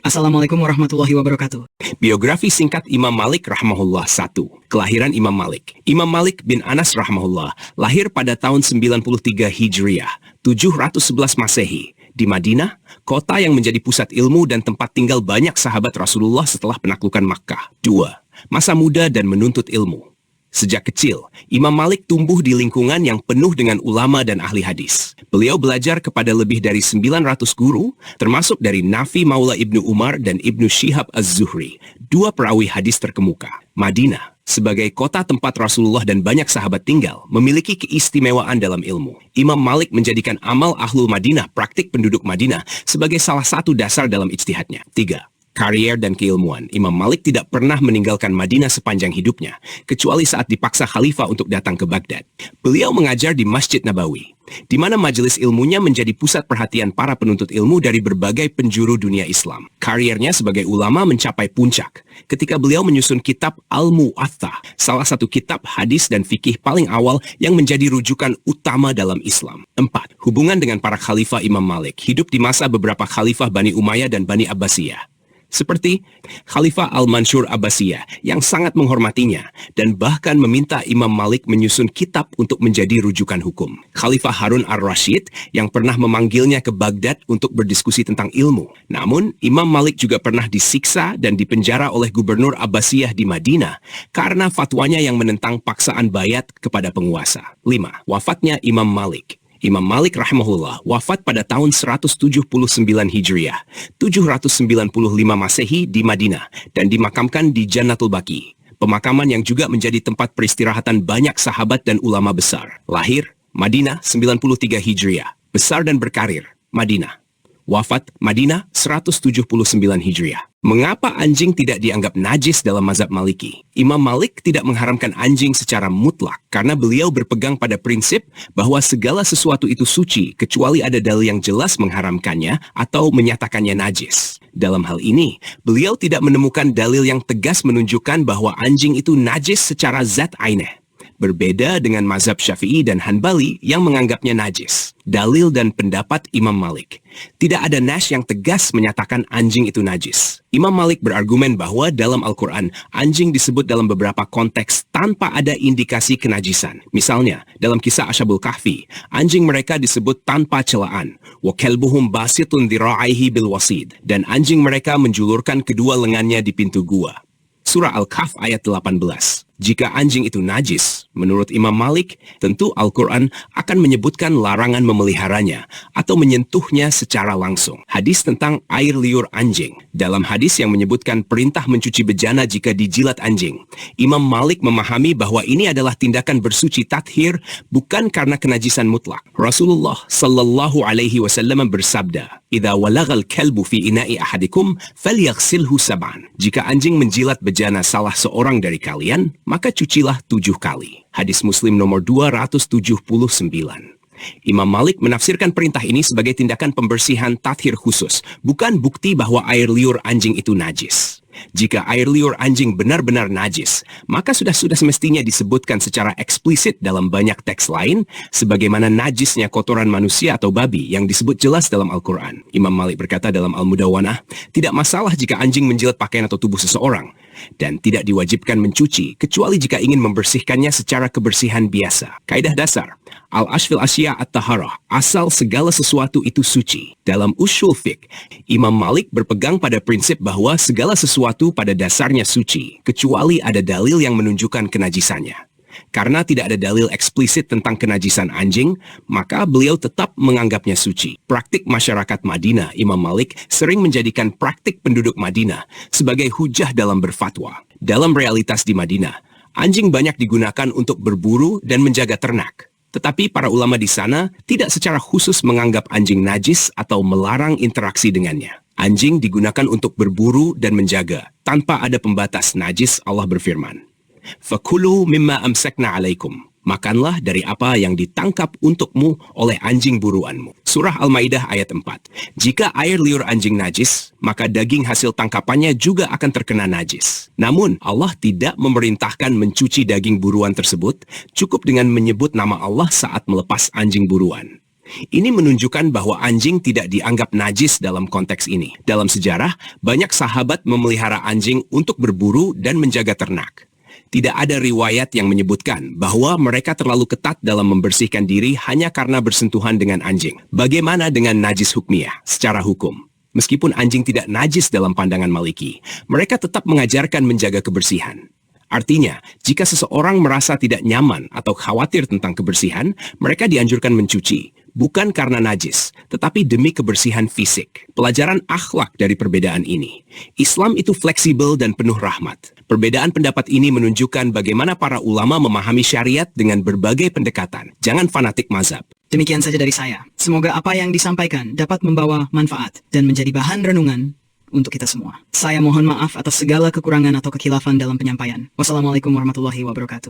Assalamualaikum warahmatullahi wabarakatuh. Biografi singkat Imam Malik rahimahullah 1. Kelahiran Imam Malik. Imam Malik bin Anas rahimahullah lahir pada tahun 93 Hijriah, 711 Masehi, di Madinah, kota yang menjadi pusat ilmu dan tempat tinggal banyak sahabat Rasulullah setelah penaklukan Makkah. 2. Masa muda dan menuntut ilmu. Sejak kecil, Imam Malik tumbuh di lingkungan yang penuh dengan ulama dan ahli hadis. Beliau belajar kepada lebih dari 900 guru, termasuk dari Nafi Maula Ibnu Umar dan Ibnu Syihab Az-Zuhri, dua perawi hadis terkemuka. Madinah, sebagai kota tempat Rasulullah dan banyak sahabat tinggal, memiliki keistimewaan dalam ilmu. Imam Malik menjadikan amal ahlul Madinah, praktik penduduk Madinah, sebagai salah satu dasar dalam ijtihadnya. 3. Karier dan keilmuan. Imam Malik tidak pernah meninggalkan Madinah sepanjang hidupnya, kecuali saat dipaksa khalifah untuk datang ke Baghdad. Beliau mengajar di Masjid Nabawi, di mana majelis ilmunya menjadi pusat perhatian para penuntut ilmu dari berbagai penjuru dunia Islam. Kariernya sebagai ulama mencapai puncak ketika beliau menyusun kitab Al-Mu'atta, salah satu kitab hadis dan fikih paling awal yang menjadi rujukan utama dalam Islam. 4. Hubungan dengan para khalifah. Imam Malik hidup di masa beberapa khalifah Bani Umayyah dan Bani Abbasiyah, seperti Khalifah Al-Mansur Abbasiyah yang sangat menghormatinya dan bahkan meminta Imam Malik menyusun kitab untuk menjadi rujukan hukum. Khalifah Harun Ar-Rasyid yang pernah memanggilnya ke Baghdad untuk berdiskusi tentang ilmu. Namun, Imam Malik juga pernah disiksa dan dipenjara oleh Gubernur Abbasiyah di Madinah karena fatwanya yang menentang paksaan bayat kepada penguasa. 5. Wafatnya Imam Malik. Imam Malik rahimahullah wafat pada tahun 179 Hijriah, 795 Masehi di Madinah dan dimakamkan di Jannatul Baqi, pemakaman yang juga menjadi tempat peristirahatan banyak sahabat dan ulama besar. Lahir Madinah 93 Hijriah, besar dan berkarir Madinah. Wafat Madinah 179 Hijriah. Mengapa anjing tidak dianggap najis dalam mazhab Maliki? Imam Malik tidak mengharamkan anjing secara mutlak karena beliau berpegang pada prinsip bahwa segala sesuatu itu suci kecuali ada dalil yang jelas mengharamkannya atau menyatakannya najis. Dalam hal ini, beliau tidak menemukan dalil yang tegas menunjukkan bahwa anjing itu najis secara zat aineh. Berbeda dengan mazhab Syafi'i dan Hanbali yang menganggapnya najis. Dalil dan pendapat Imam Malik. Tidak ada nas yang tegas menyatakan anjing itu najis. Imam Malik berargumen bahwa dalam Al-Quran, anjing disebut dalam beberapa konteks tanpa ada indikasi kenajisan. Misalnya, dalam kisah Ashabul Kahfi, anjing mereka disebut tanpa celaan. Wa kalbuhum basitun dhira'aihi bil wasid. Dan anjing mereka menjulurkan kedua lengannya di pintu gua. Surah Al-Kahf ayat 18. Jika anjing itu najis, menurut Imam Malik, tentu Al-Quran akan menyebutkan larangan memeliharanya atau menyentuhnya secara langsung. Hadis tentang air liur anjing. Dalam hadis yang menyebutkan perintah mencuci bejana jika dijilat anjing, Imam Malik memahami bahwa ini adalah tindakan bersuci tathir, bukan karena kenajisan mutlak. Rasulullah sallallahu alaihi wasallam bersabda, "Idza walagal kalbu fi ina'i ahadikum falyaghsilhu sab'an." Jika anjing menjilat bejana salah seorang dari kalian, maka cucilah 7 kali. Hadis Muslim nomor 279. Imam Malik menafsirkan perintah ini sebagai tindakan pembersihan tathir khusus, bukan bukti bahwa air liur anjing itu najis. Jika air liur anjing benar-benar najis, maka sudah semestinya disebutkan secara eksplisit dalam banyak teks lain, sebagaimana najisnya kotoran manusia atau babi yang disebut jelas dalam Al-Quran. Imam Malik berkata dalam Al-Mudawanah, tidak masalah jika anjing menjilat pakaian atau tubuh seseorang, dan tidak diwajibkan mencuci, kecuali jika ingin membersihkannya secara kebersihan biasa. Kaidah dasar, Al-Ashfil Asya At-Taharah, asal segala sesuatu itu suci. Dalam Ushul Fiqh, Imam Malik berpegang pada prinsip bahwa segala sesuatu pada dasarnya suci, kecuali ada dalil yang menunjukkan kenajisannya. Karena tidak ada dalil eksplisit tentang kenajisan anjing, maka beliau tetap menganggapnya suci. Praktik masyarakat Madinah, Imam Malik sering menjadikan praktik penduduk Madinah sebagai hujah dalam berfatwa. Dalam realitas di Madinah, anjing banyak digunakan untuk berburu dan menjaga ternak. Tetapi para ulama di sana tidak secara khusus menganggap anjing najis atau melarang interaksi dengannya. Anjing digunakan untuk berburu dan menjaga, tanpa ada pembatas najis. Allah berfirman, "Fakulu mimma amsakna alaikum." Makanlah dari apa yang ditangkap untukmu oleh anjing buruanmu. Surah Al-Maidah ayat 4. Jika air liur anjing najis, maka daging hasil tangkapannya juga akan terkena najis. Namun, Allah tidak memerintahkan mencuci daging buruan tersebut, cukup dengan menyebut nama Allah saat melepas anjing buruan. Ini menunjukkan bahwa anjing tidak dianggap najis dalam konteks ini. Dalam sejarah, banyak sahabat memelihara anjing untuk berburu dan menjaga ternak. Tidak ada riwayat yang menyebutkan bahwa mereka terlalu ketat dalam membersihkan diri hanya karena bersentuhan dengan anjing. Bagaimana dengan najis hukmiyah secara hukum? Meskipun anjing tidak najis dalam pandangan Maliki, mereka tetap mengajarkan menjaga kebersihan. Artinya, jika seseorang merasa tidak nyaman atau khawatir tentang kebersihan, mereka dianjurkan mencuci, bukan karena najis, tetapi demi kebersihan fisik. Pelajaran akhlak dari perbedaan ini. Islam itu fleksibel dan penuh rahmat. Perbedaan pendapat ini menunjukkan bagaimana para ulama memahami syariat dengan berbagai pendekatan. Jangan fanatik mazhab. Demikian saja dari saya. Semoga apa yang disampaikan dapat membawa manfaat dan menjadi bahan renungan untuk kita semua. Saya mohon maaf atas segala kekurangan atau kekhilafan dalam penyampaian. Wassalamualaikum warahmatullahi wabarakatuh.